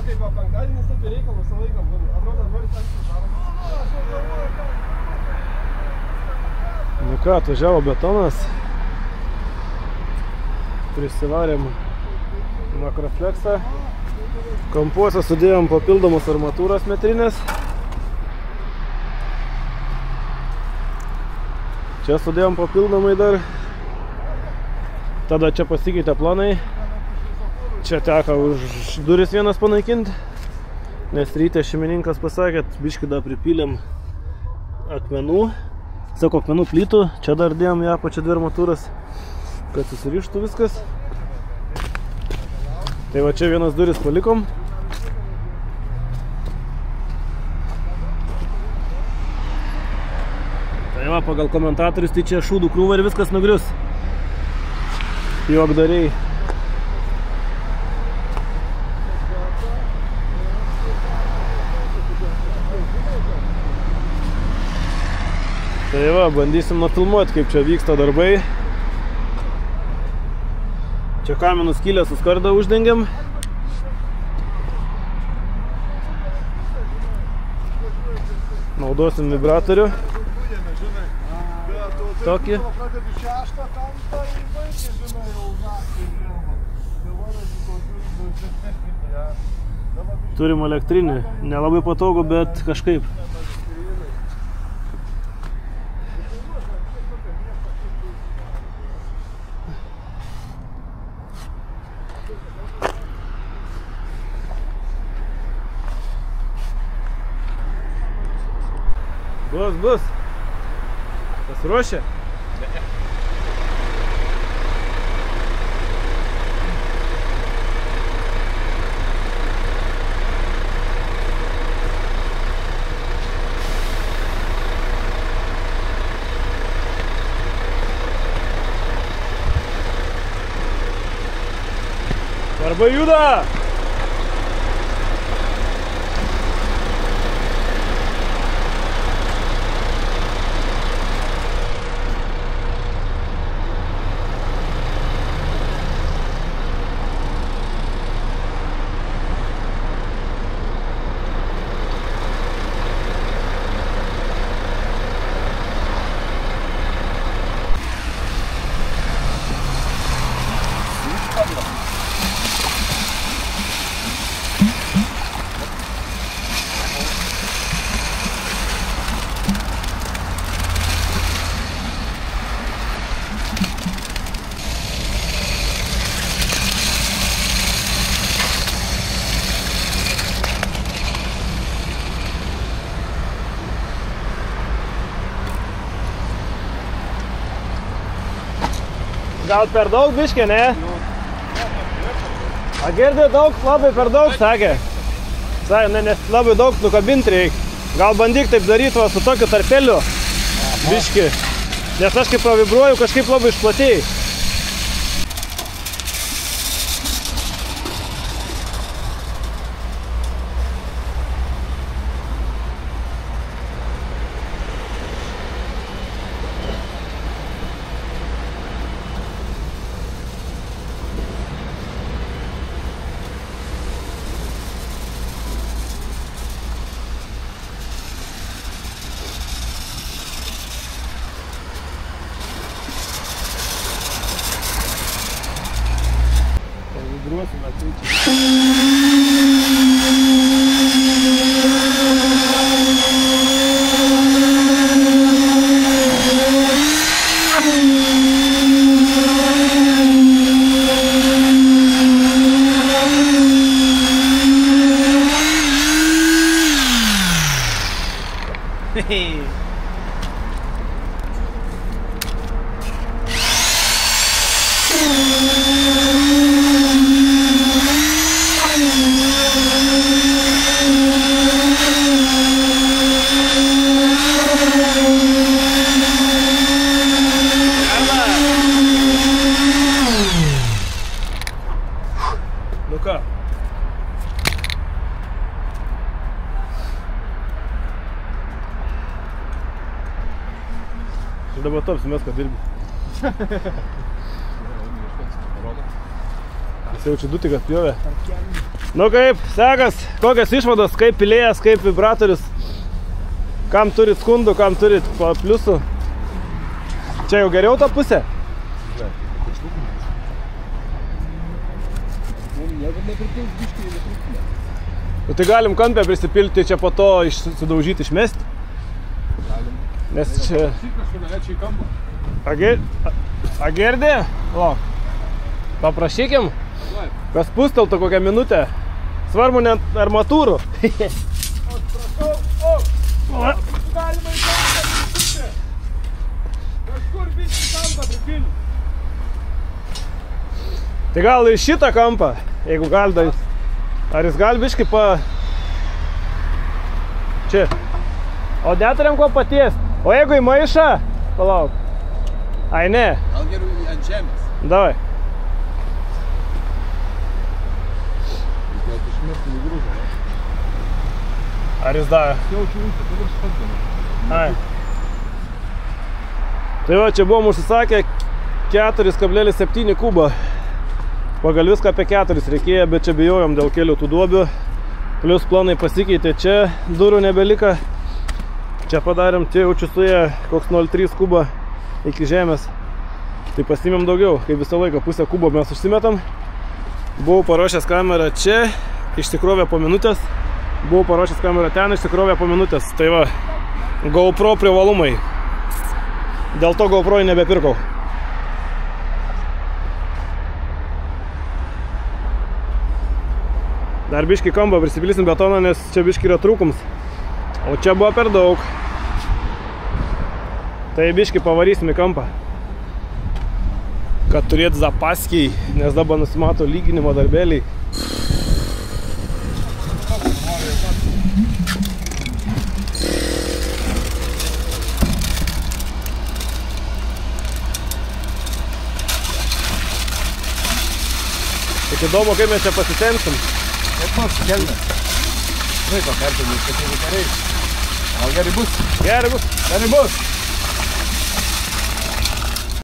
kaip penktadienis, taip reikalą visą laiką. Atrodo, nori sakyti darom. Nu ką, atvažiavo betonas. Prisivarėm makrofleksą. Kampuose sudėjom papildomus armatūros metrinės. Čia sudėjom papildomai dar. Tada čia pasikeitė planai. Čia teko už duris vienas panaikinti. Nes ryte šeimininkas pasakė, kad biškį dar pripylėm akmenų. Sako, akmenų plytų. Čia dar dėjom ją pačią dvi armatūras, kad susirištų viskas. Tai va čia vienas duris palikom. Tai va, pagal komentatorius, tai čia šūdų krūva ir viskas nugrius. Juokdariai. Tai va, bandysim nufilmuoti, kaip čia vyksta darbai. Čia kaminų skylę su skarda uždengiam. Naudosim vibratorių. Tokį. Turim elektrinį. Nelabai patogu, bet kažkaip. Bus. Pasiruošę? Darbai juda! Gal per daug biškė, ne? A girdė daug, labai per daug, sakė. Sakė, ne, nes labai daug nukabinti reikia. Gal bandyk taip daryti va su tokiu tarpeliu. Biškį. Nes aš kaip pravibruoju, kažkaip labai išplatėjai. Vibruosime Hey. Nu ką? Dabar tapsimės, kad dirbi. jau čia dutikas pjovė. Nu kaip, sekas, kokias išvados, kaip pilėjas, kaip vibratorius. Kam turit skundų, kam turit pliusų. Čia jau geriau ta pusė? Nu, tai galim kampę prisipilti, čia po to sudaužyti, išmesti. Nes čia... Agerdė? O, paprašykim, kas pusteltų kokią minutę. Svarbu net armatūrų. Galima į kampą prisipilti. Kažkur biškį kampą pripilti. Tai gal į šitą kampą, jeigu gali, ar jis gali biškį čia. O neturėm ko patiest. O jeigu į maišą, palauk. Ai ne. Gal geriau ant žemės. Davai. Reikėtų išmesti į grūžą. Ar jis davė? Jaučiu ūkį, tai bus padėmė. Ai. Tai va, čia buvom užsisakę 4,7 kubą. Pagal viską apie 4 reikėjo, bet čia bijojom dėl kelių tų duobių. Plius planai pasikeitė, čia durų nebelika. Čia padarėm, čia jaučiu suėję koks 0,3 kubą iki žemės. Tai pasimėm daugiau, kaip visą laiką pusę kubo mes užsimetam. Buvau paruošęs kamerą čia, išsikrovė po minutės. Buvau paruošęs kamerą ten, išsikrovė po minutės. Tai va, GoPro privalumai. Dėl to GoPro nebepirkau. Dar biškį kampą prisipilsim betoną, nes čia biškį yra trūkums. O čia buvo per daug. Tai biškį pavarysim į kampą. Kad turėt zapaskiai, nes dabar nusimato lyginimo darbeliai. Tik įdomu, kaip mes čia pasitemsim. Kaip nors kelmė. Žinai, ko perpilnys, kad jeigu pareis. Gal gerai bus? Gerai bus. Gerai bus.